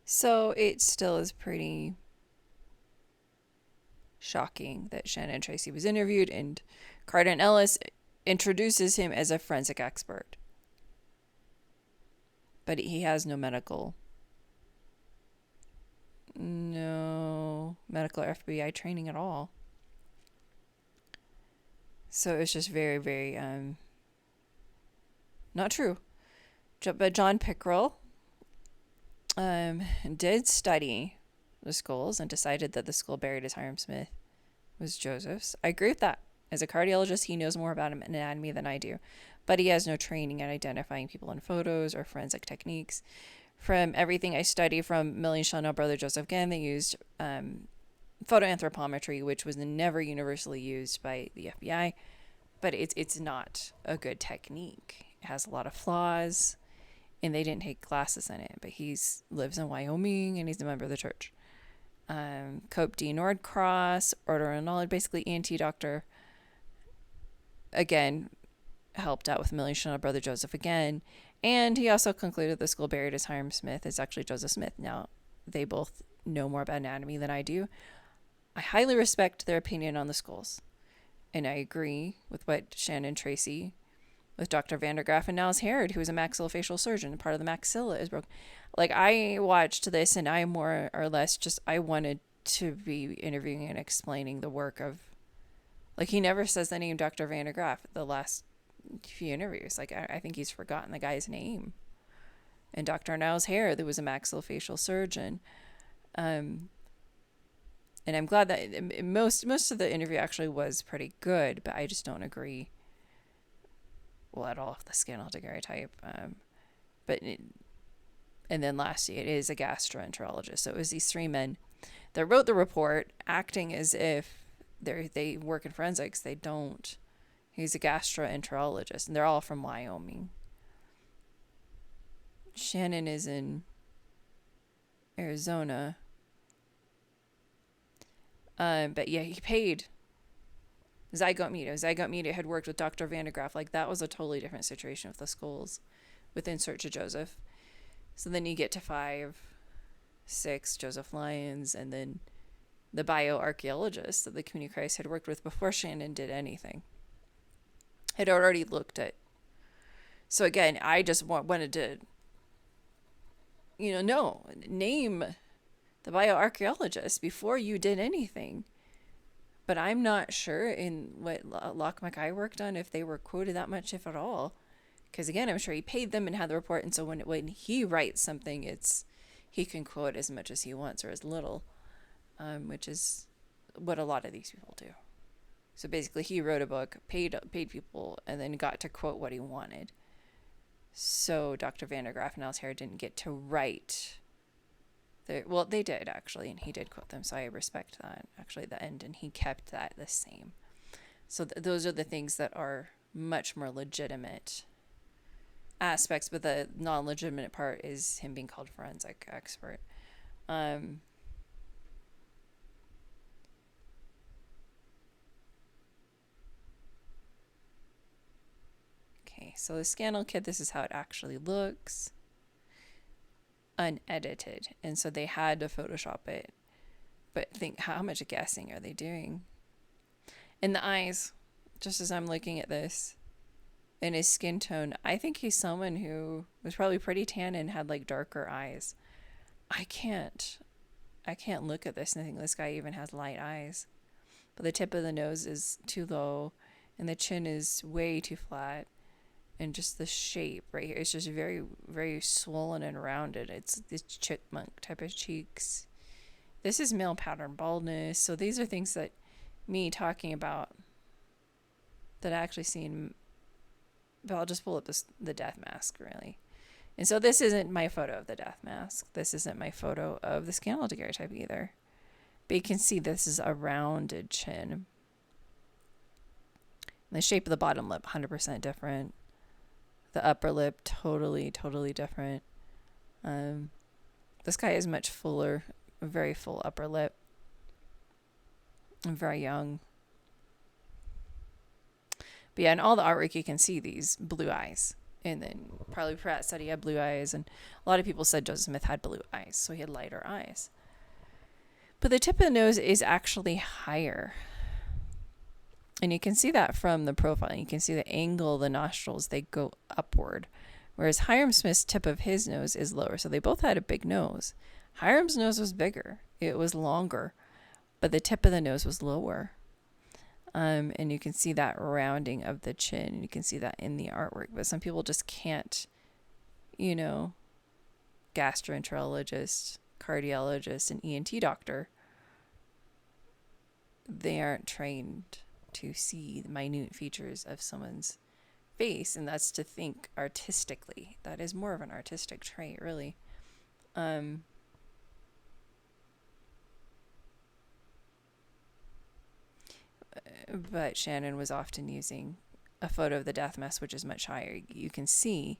So it still is pretty shocking that Shannon Tracy was interviewed, and Cardin Ellis introduces him as a forensic expert. But he has no medical or FBI training at all. So it's just very, very not true. But John Pickrell did study the skulls and decided that the skull buried as Hiram Smith was Joseph's. I agree with that. As a cardiologist, he knows more about anatomy than I do, but he has no training in identifying people in photos or forensic techniques. From everything I study from Millie and Chanel brother Joseph Gann, they used photoanthropometry, which was never universally used by the FBI, but it's not a good technique. It has a lot of flaws, and they didn't take classes in it. But lives in Wyoming, and he's a member of the church. Cope D. Nordcross, Order of Knowledge, basically anti-doctor. Again, helped out with Millie Chanel brother Joseph again. And he also concluded the skull buried as Hiram Smith is actually Joseph Smith. Now, they both know more about anatomy than I do. I highly respect their opinion on the skulls. And I agree with what Shannon Tracy, with Dr. Vandergraff and Niles Harrod, who is a maxillofacial surgeon, part of the maxilla is broken. Like, I watched this and I more or less I wanted to be interviewing and explaining the work of, like, he never says the name Dr. Vandergraff the last few interviews. Like, I think he's forgotten the guy's name. And Dr. Niles Harrod, who was a maxillofacial surgeon. And I'm glad that most of the interview actually was pretty good, but I just don't agree at all with the scannel daguerreotype. And then lastly, it is a gastroenterologist. So it was these three men that wrote the report, acting as if they work in forensics. They don't. He's a gastroenterologist, and they're all from Wyoming. Shannon is in Arizona. But yeah, he paid Zygote Media. Zygote Media had worked with Dr. Vandergraff. Like, that was a totally different situation with the skulls within Search of Joseph. So then you get to 5, 6, Joseph Lyons, and then the bioarchaeologist that the Community Christ had worked with before Shannon did anything. Had already looked at. So again, I just wanted to, name the bioarchaeologist before you did anything. But I'm not sure in what Locke Mackay worked on if they were quoted that much, if at all. Because again, I'm sure he paid them and had the report, and so when he writes something, he can quote as much as he wants or as little, which is what a lot of these people do. So basically, he wrote a book, paid people, and then got to quote what he wanted. So Dr. Vandergraff and Niles Harrod didn't get to write. They did actually, and he did quote them, so I respect that. Actually, at the end, and he kept that the same. So those are the things that are much more legitimate aspects, but the non-legitimate part is him being called forensic expert. Okay, so the Scannel kit, this is how it actually looks. Unedited, and so they had to Photoshop it. But think, how much guessing are they doing? In the eyes, just as I'm looking at this, in his skin tone, I think he's someone who was probably pretty tan and had like darker eyes. I can't look at this and think this guy even has light eyes. But the tip of the nose is too low, and the chin is way too flat. And just the shape right here, it's just very, very swollen and rounded. It's this chipmunk type of cheeks. This is male pattern baldness. So these are things that me talking about that I actually seen. But I'll just pull up the death mask, really. And so this isn't my photo of the death mask. This isn't my photo of the Scannel daguerreotype either. But you can see this is a rounded chin. And the shape of the bottom lip, 100% different. The upper lip, totally, totally different. This guy is much fuller, a very full upper lip. And very young. But yeah, in all the artwork, you can see these blue eyes And then probably Pratt said he had blue eyes, and a lot of people said Joseph Smith had blue eyes, so he had lighter eyes. But the tip of the nose is actually higher. And you can see that from the profile. You can see the angle of the nostrils, they go upward. Whereas Hiram Smith's tip of his nose is lower. So they both had a big nose. Hiram's nose was bigger. It was longer. But the tip of the nose was lower. And you can see that rounding of the chin. You can see that in the artwork. But some people just can't, gastroenterologist, cardiologist, and ENT doctor, they aren't trained to see the minute features of someone's face, and that's to think artistically. That is more of an artistic trait, really. But Shannon was often using a photo of the death mask, which is much higher. You can see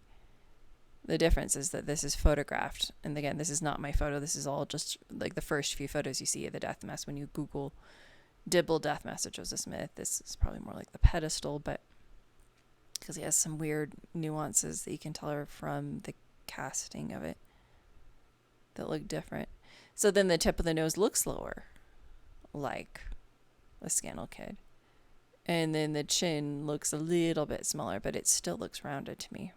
the difference is that this is photographed. And again, this is not my photo. This is all just like the first few photos you see of the death mask. When you Google Dibble death mask of Joseph Smith, this is probably more like the pedestal, but because he has some weird nuances that you can tell from the casting of it that look different. So then the tip of the nose looks lower, like a Scannel kid. And then the chin looks a little bit smaller, but it still looks rounded to me.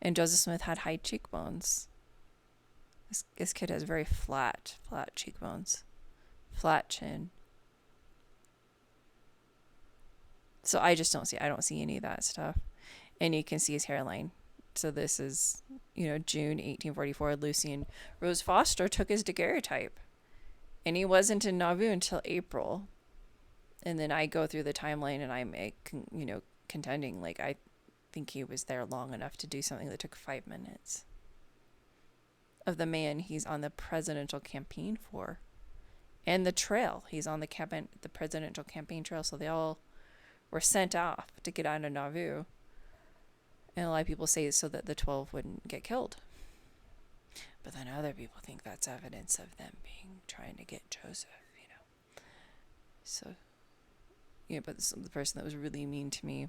And Joseph Smith had high cheekbones. This kid has very flat cheekbones, flat chin. So I don't see any of that stuff. And you can see his hairline. So this is, June 1844, Lucian Rose Foster took his daguerreotype. And he wasn't in Nauvoo until April. And then I go through the timeline and I'm, contending, like, I think he was there long enough to do something that took 5 minutes. Of the man he's on the presidential campaign for. And the trail. He's on the presidential campaign trail. So they all were sent off to get out of Nauvoo. And a lot of people say so that the 12 wouldn't get killed. But then other people think that's evidence of them trying to get Joseph, So, but the person that was really mean to me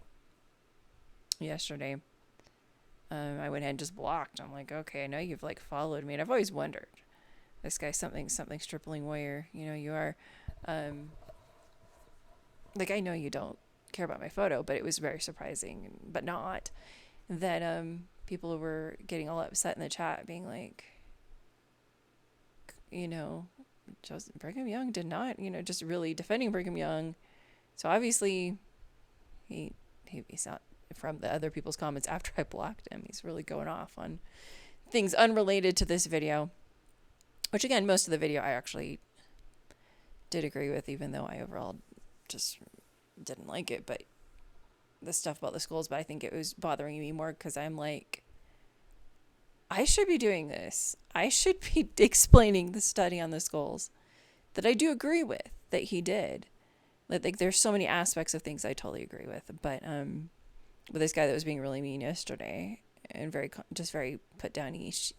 yesterday, I went ahead and just blocked. I'm like, okay, I know you've followed me, and I've always wondered, this guy's something stripling warrior, you are, I know you don't care about my photo, but it was very surprising, but not, that people were getting all upset in the chat, being like, Brigham Young did not, just really defending Brigham Young. So obviously he's not, from the other people's comments after I blocked him, he's really going off on things unrelated to this video, which again, most of the video I actually did agree with, even though I overall just didn't like it. But the stuff about the skulls, but I think it was bothering me more because I'm like, I should be doing this. I should be explaining the study on the skulls that I do agree with that he did. There's so many aspects of things I totally agree with, but with this guy that was being really mean yesterday and very put down-ish,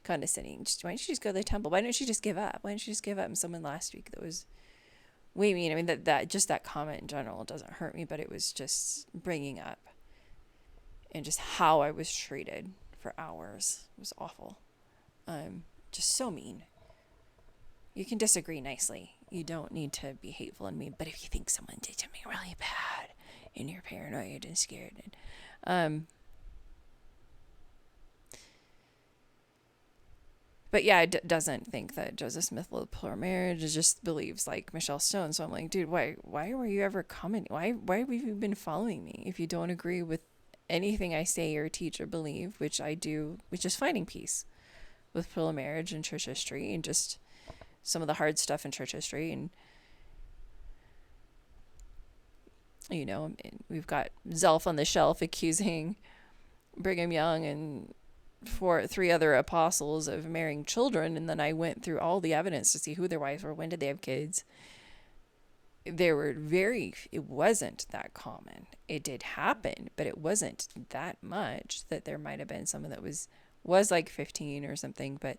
condescending. Why don't you just go to the temple? Why don't you just give up? Why don't you just give up? And someone last week that was way mean. I mean, that comment in general doesn't hurt me, but it was just bringing up and just how I was treated for hours. It was awful. Just so mean. You can disagree nicely. You don't need to be hateful and mean. But if you think someone did something really bad and you're paranoid and scared, but yeah, doesn't think that Joseph Smith lived poor marriage. It just believes like Michelle Stone. So I'm like, dude, why were you ever commenting? Why have you been following me if you don't agree with anything I say or teach or believe, which I do, which is fighting peace with plural marriage and church history and just some of the hard stuff in church history. And, we've got Zelph on the shelf accusing Brigham Young and 3 other apostles of marrying children. And then I went through all the evidence to see who their wives were, when did they have kids. It wasn't that common. It did happen, but it wasn't that much that there might have been someone that was like 15 or something, but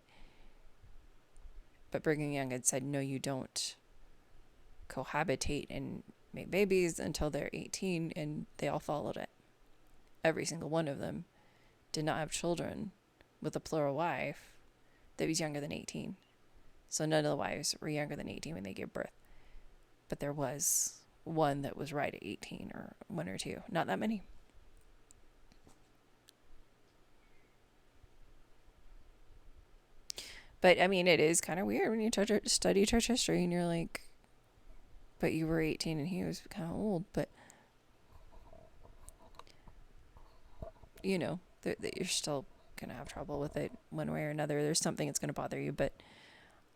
Brigham Young had said, no, you don't cohabitate and make babies until they're 18, and they all followed it. Every single one of them did not have children with a plural wife that was younger than 18. So none of the wives were younger than 18 when they gave birth. But there was one that was right at 18, or one or two. Not that many. But, I mean, it is kind of weird when you study church history and you're like, but you were 18 and he was kind of old. But, you know, that you're still going to have trouble with it one way or another. There's something that's going to bother you. But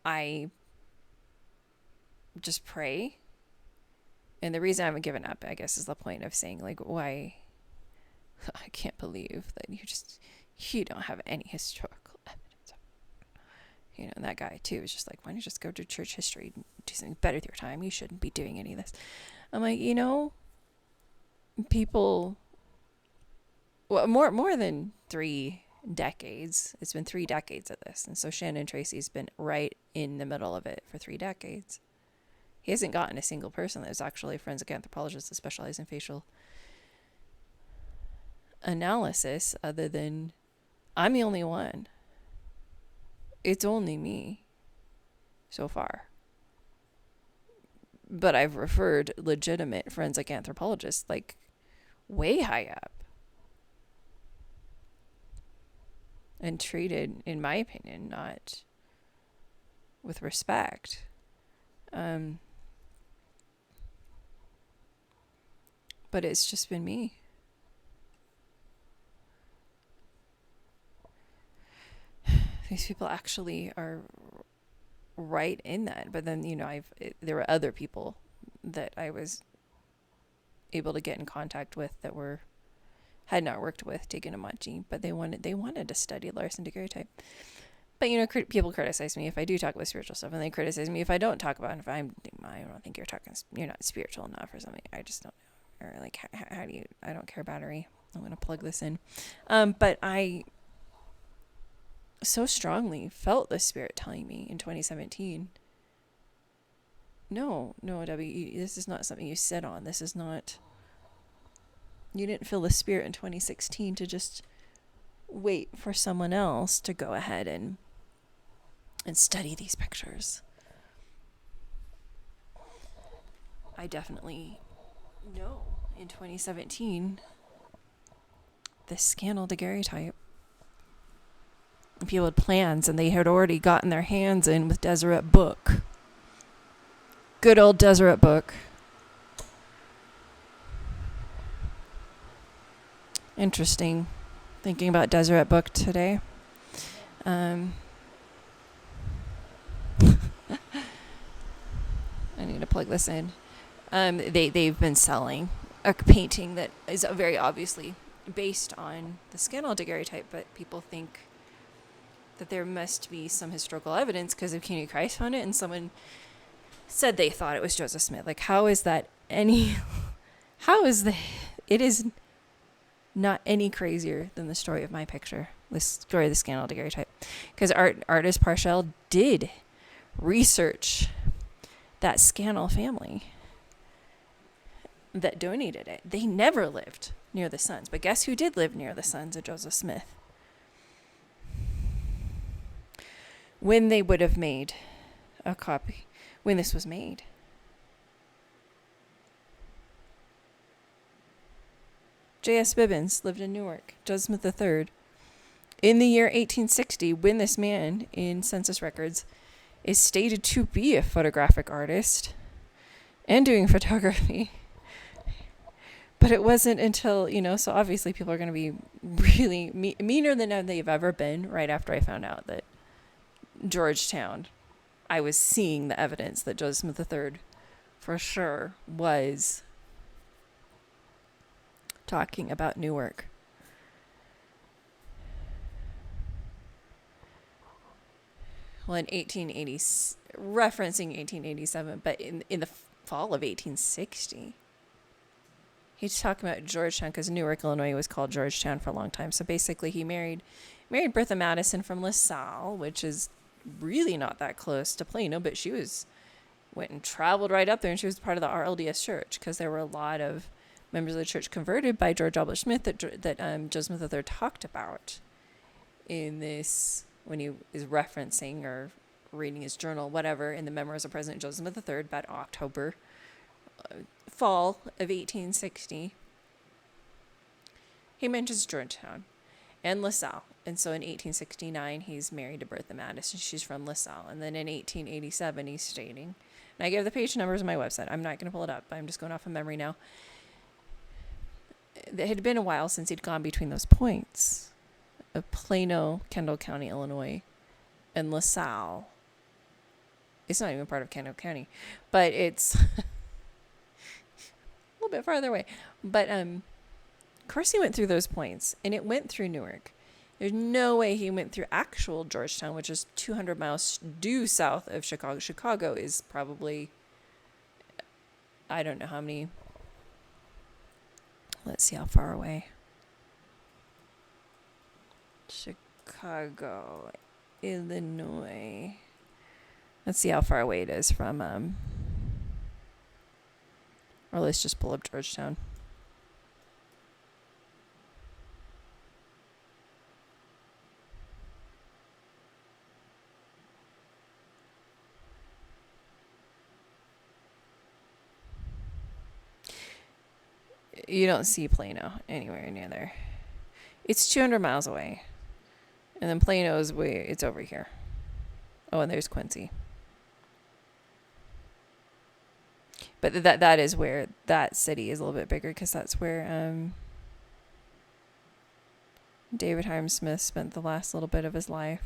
I just pray. And the reason I haven't given up, I guess, is the point of saying, like, why I can't believe that you don't have any historical evidence. You know, and that guy, too, is just like, why don't you just go to church history and do something better with your time? You shouldn't be doing any of this. I'm like, you know, people, well, more than 3 decades. It's been 3 decades of this. And so Shannon Tracy's been right in the middle of it for 3 decades. He hasn't gotten a single person that is actually a forensic anthropologist that specializes in facial analysis other than I'm the only one. It's only me so far. But I've referred legitimate forensic anthropologists, like, way high up. And treated, in my opinion, not with respect. But it's just been me. These people actually are right in that. But then, you know, there were other people that I was able to get in contact with that had not worked with Tegunamanchi, but they wanted to study Larson daguerreotype. But, you know, people criticize me if I do talk about spiritual stuff, and they criticize me if I don't talk about it. If I don't think you're not spiritual enough or something. I just don't know. Or like, how do you? I don't care, battery. I'm gonna plug this in. But I so strongly felt the Spirit telling me in 2017, no, W, this is not something you sit on. This is not, you didn't feel the Spirit in 2016 to just wait for someone else to go ahead and study these pictures. I definitely know in 2017, the Scannel daguerreotype, people had plans, and they had already gotten their hands in with Deseret Book. Good old Deseret Book. Interesting. Thinking about Deseret Book today. I need to plug this in. They've been selling a painting that is very obviously based on the Scannel daguerreotype, but people think that there must be some historical evidence because of King Christ found it, and someone said they thought it was Joseph Smith. Like, how is that it is not any crazier than the story of my picture, the story of the Scannel daguerreotype. Because artist Parshall did research that Scannel family that donated it. They never lived near the sons, but guess who did live near the sons of Joseph Smith? When they would have made a copy, when this was made. J.S. Bibbins lived in Newark, Joseph Smith III. In the year 1860, when this man, in census records, is stated to be a photographic artist and doing photography. But it wasn't until, so obviously people are going to be really meaner than they've ever been right after I found out that Georgetown, I was seeing the evidence that Joseph Smith III for sure was talking about Newark. Well, in 1880, referencing 1887, but in the fall of 1860, he's talking about Georgetown because Newark, Illinois was called Georgetown for a long time. So basically he married Bertha Madison from LaSalle, which is really not that close to Plano, but she was went and traveled right up there, and she was part of the Eldest church, because there were a lot of members of the church converted by George Albert Smith that Joseph III talked about in this, when he is referencing or reading his journal, whatever, in the memoirs of President Joseph III about October, fall of 1860. He mentions Georgetown and LaSalle. And so in 1869, he's married to Bertha Madison. She's from LaSalle. And then in 1887, he's stating, and I give the page numbers on my website. I'm not going to pull it up. I'm just going off of memory now. It had been a while since he'd gone between those points of Plano, Kendall County, Illinois, and LaSalle. It's not even part of Kendall County, but it's a little bit farther away. But of course he went through those points, and it went through Newark. There's no way he went through actual Georgetown, which is 200 miles due south of Chicago. Chicago is probably, I don't know how many. Let's see how far away. Chicago, Illinois. Let's see how far away it is from, or let's just pull up Georgetown. You don't see Plano anywhere near there. It's 200 miles away. And then Plano is it's over here. Oh, and there's Quincy. But that is where that city is a little bit bigger, because that's where David Hiram Smith spent the last little bit of his life.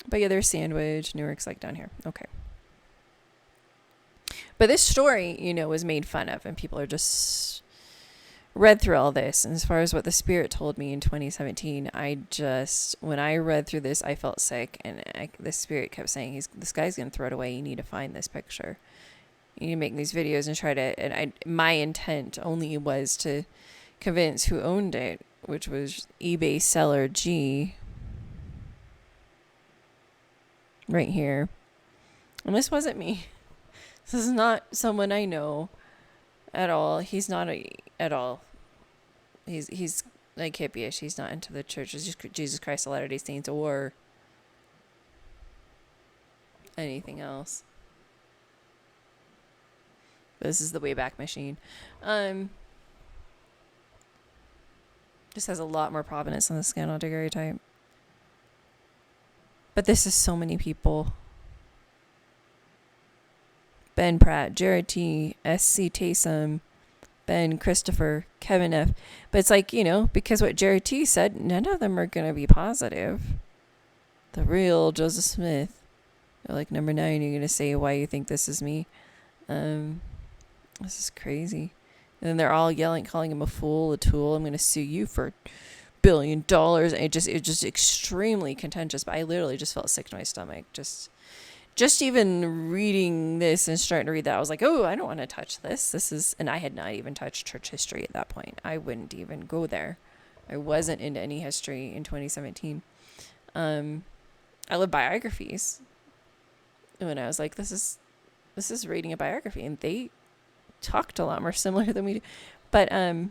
But yeah, there's Sandwich. Newark's like down here. Okay. But this story, was made fun of, and people are just read through all this. And as far as what the Spirit told me in 2017, when I read through this, I felt sick, and the Spirit kept saying, this guy's going to throw it away. You need to find this picture. You need to make these videos and try to, and my intent only was to convince who owned it, which was eBay seller G. Right here. And this wasn't me. This is not someone I know at all. He's not at all. He's like hippie-ish. He's not into the church of Jesus Christ of Latter-day Saints or anything else. This is the Wayback Machine. This has a lot more provenance than the Scannel daguerreotype. But this is so many people. Ben Pratt, Jared T, S.C. Taysom, Ben Christopher, Kevin F. But it's like, because what Jared T said, none of them are going to be positive. The real Joseph Smith. Like number 9, you're going to say why you think this is me. This is crazy. And then they're all yelling, calling him a fool, a tool. I'm going to sue you for $1 billion. And it just extremely contentious. But I literally just felt sick to my stomach. Just even reading this and starting to read that, I was like, oh, I don't want to touch this. And I had not even touched church history at that point. I wouldn't even go there. I wasn't into any history in 2017. I love biographies. And I was like, this is reading a biography. And they talked a lot more similar than we do. But I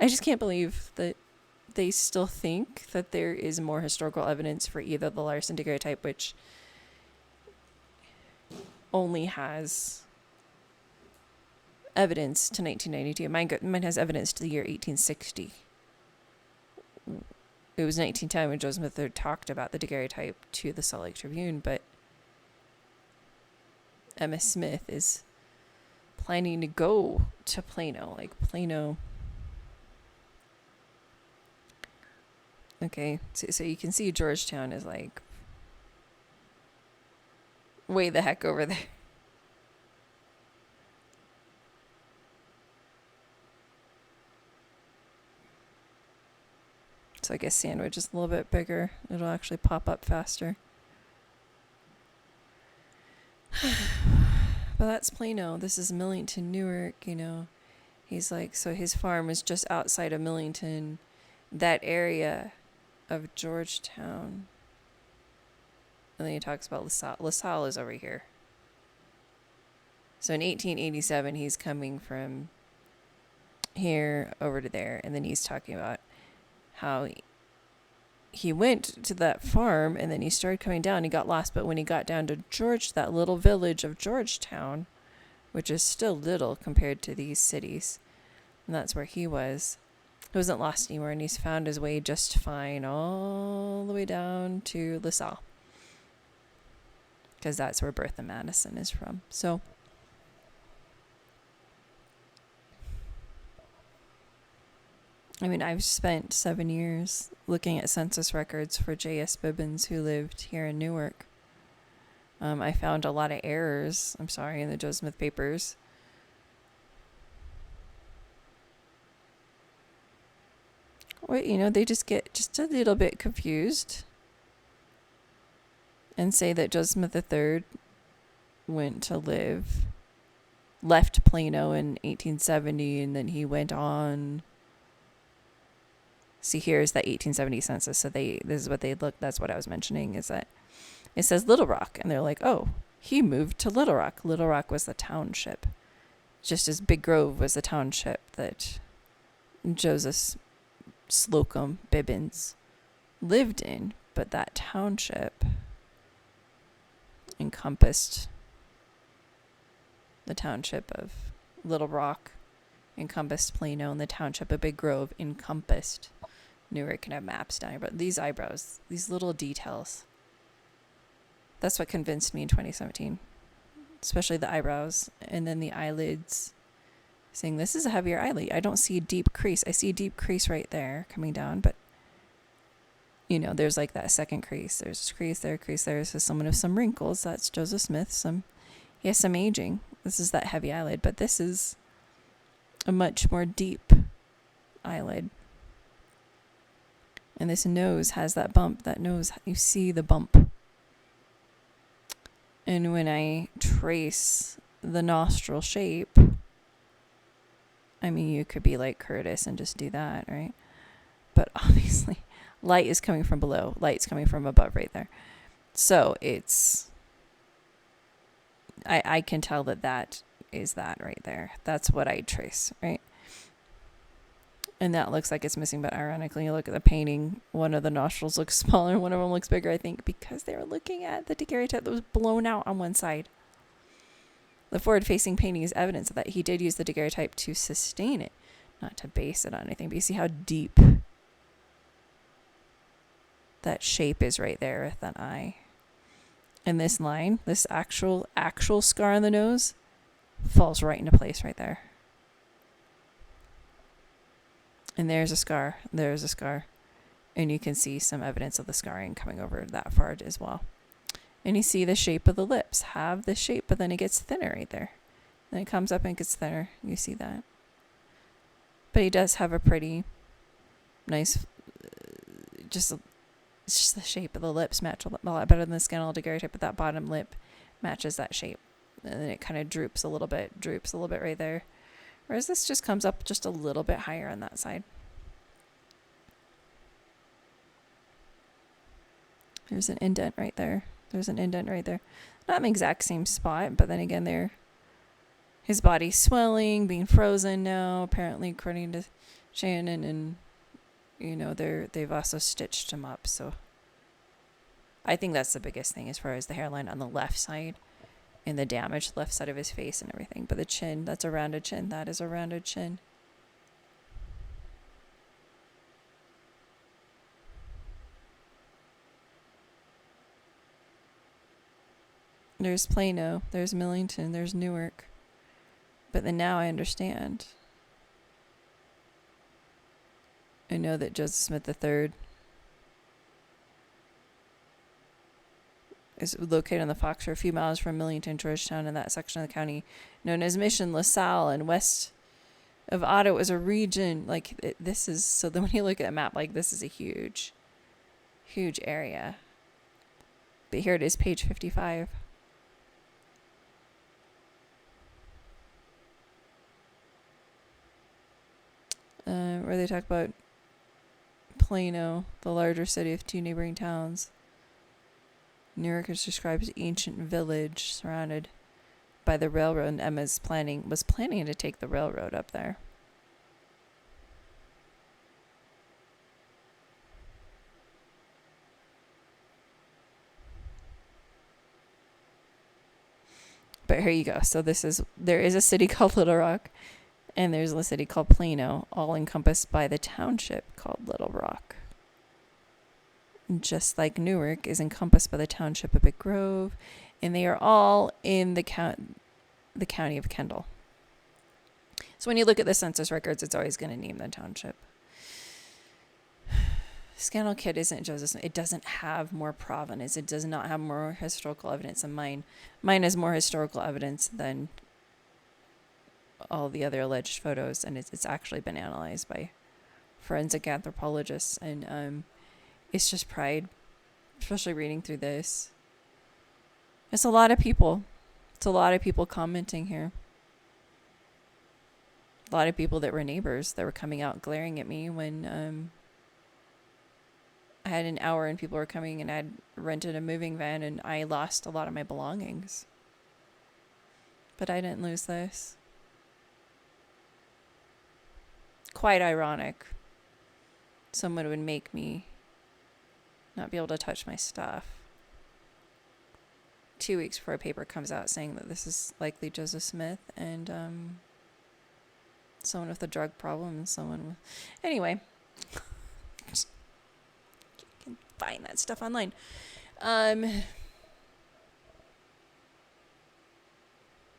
just can't believe that they still think that there is more historical evidence for either the Larson daguerreotype, which only has evidence to 1992. Mine has evidence to the year 1860. It was 1910 when Joseph III talked about the daguerreotype to the Salt Lake Tribune, but Emma Smith is planning to go to Plano. Okay, so you can see Georgetown is like way the heck over there. So I guess Sandwich is a little bit bigger. It'll actually pop up faster. But that's Plano. This is Millington, Newark, He's like, so his farm is just outside of Millington, that area of Georgetown. And then he talks about LaSalle. LaSalle is over here. So in 1887, he's coming from here over to there. And then he's talking about how he went to that farm and then he started coming down. He got lost. But when he got down to that little village of Georgetown, which is still little compared to these cities, and that's where he was, he wasn't lost anywhere. And he's found his way just fine all the way down to LaSalle, because that's where Bertha Madison is from. So I mean, I've spent 7 years looking at census records for J.S. Bibbins, who lived here in Newark. I found a lot of errors, in the Joe Smith papers. Well, they just get just a little bit confused and say that Joe Smith III left Plano in 1870, and then he went on. See, here's the 1870 census. So this is what they look. That's what I was mentioning, is that it says Little Rock, and they're like, oh, he moved to Little Rock. Little Rock was the township, just as Big Grove was the township that Joseph Slocum Bibbins lived in. But that township encompassed the township of Little Rock, encompassed Plano, and the township of Big Grove encompassed Newark. Can have maps down here, but these eyebrows, these little details, that's what convinced me in 2017, especially the eyebrows and then the eyelids, saying this is a heavier eyelid. I don't see a deep crease. I see a deep crease right there coming down, but there's like that second crease. There's a crease there. So someone with some wrinkles, that's Joseph Smith. He has some aging. This is that heavy eyelid, but this is a much more deep eyelid. And this nose has that bump. That nose, you see the bump. And when I trace the nostril shape, I mean, you could be like Curtis and just do that, right? But obviously, light is coming from below. Light's coming from above right there. So I can tell that is that right there. That's what I trace, right? And that looks like it's missing, but ironically, you look at the painting, one of the nostrils looks smaller, one of them looks bigger, I think, because they were looking at the daguerreotype that was blown out on one side. The forward-facing painting is evidence that he did use the daguerreotype to sustain it, not to base it on anything. But you see how deep that shape is right there with that eye. And this line, this actual scar on the nose, falls right into place right there. And there's a scar. And you can see some evidence of the scarring coming over that far as well. And you see the shape of the lips have this shape, but then it gets thinner right there. Then it comes up and it gets thinner. You see that. But he does have a pretty nice, it's just the shape of the lips match a lot better than the Scannel daguerreotype, but that bottom lip matches that shape. And then it kind of droops a little bit right there. Whereas this just comes up just a little bit higher on that side. There's an indent right there. Not in the exact same spot, but then again, his body's swelling, being frozen now, apparently, according to Shannon, and they've also stitched him up. So I think that's the biggest thing as far as the hairline on the left side and the damaged left side of his face and everything. But the chin, that's a rounded chin. That is a rounded chin. There's Plano, there's Millington, there's Newark. But then now I understand. I know that Joseph Smith III is located on the Fox River, a few miles from Millington, Georgetown, in that section of the county known as Mission, LaSalle, and west of Ottawa is a region this is. So then when you look at a map, this is a huge area. But here it is, page 55. Where they talk about Plano, the larger city of two neighboring towns. Newark is described as an ancient village surrounded by the railroad, and Emma was planning to take the railroad up there. But here you go. So there is a city called Little Rock, and there's a city called Plano, all encompassed by the township called Little Rock. Just like Newark is encompassed by the township of Big Grove, and they are all in the county of Kendall. So when you look at the census records, it's always going to name the township. Scannel Kid isn't Joseph Smith. It doesn't have more provenance. It does not have more historical evidence than mine. Mine has more historical evidence than all the other alleged photos, and it's actually been analyzed by forensic anthropologists, and it's just pride, especially reading through this. It's a lot of people. It's a lot of people commenting here. A lot of people that were neighbors that were coming out glaring at me when I had an hour and people were coming, and I'd rented a moving van and I lost a lot of my belongings. But I didn't lose this. Quite ironic. Someone would make me not be able to touch my stuff 2 weeks before a paper comes out saying that this is likely Joseph Smith and someone with a drug problem and someone with... Anyway. You can find that stuff online.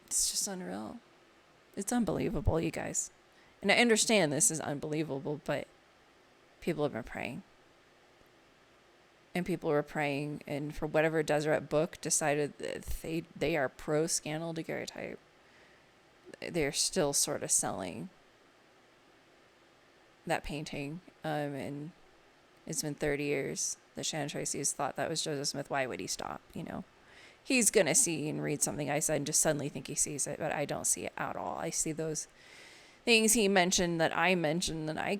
It's just unreal. It's unbelievable, you guys. And I understand this is unbelievable, but people have been praying. And people were praying, and for whatever Deseret book decided that they are pro-Scannel daguerreotype. They're still sort of selling that painting. And it's been 30 years that Shannon Tracy has thought that was Joseph Smith. Why would he stop? He's going to see and read something I said and just suddenly think he sees it, but I don't see it at all. I see those things he mentioned that I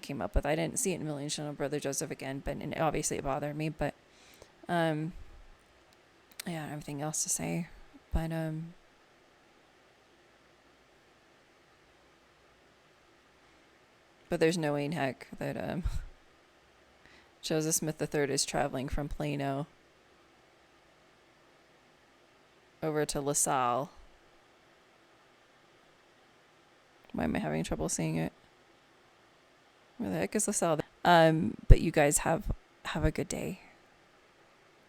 came up with. I didn't see it in Million Channel Brother Joseph again, but and obviously it bothered me, but I don't have anything else to say, but there's no way in heck that Joseph Smith III is traveling from Plano over to LaSalle. Why am I having trouble seeing it? Where the heck is LaSalle? But you guys have a good day.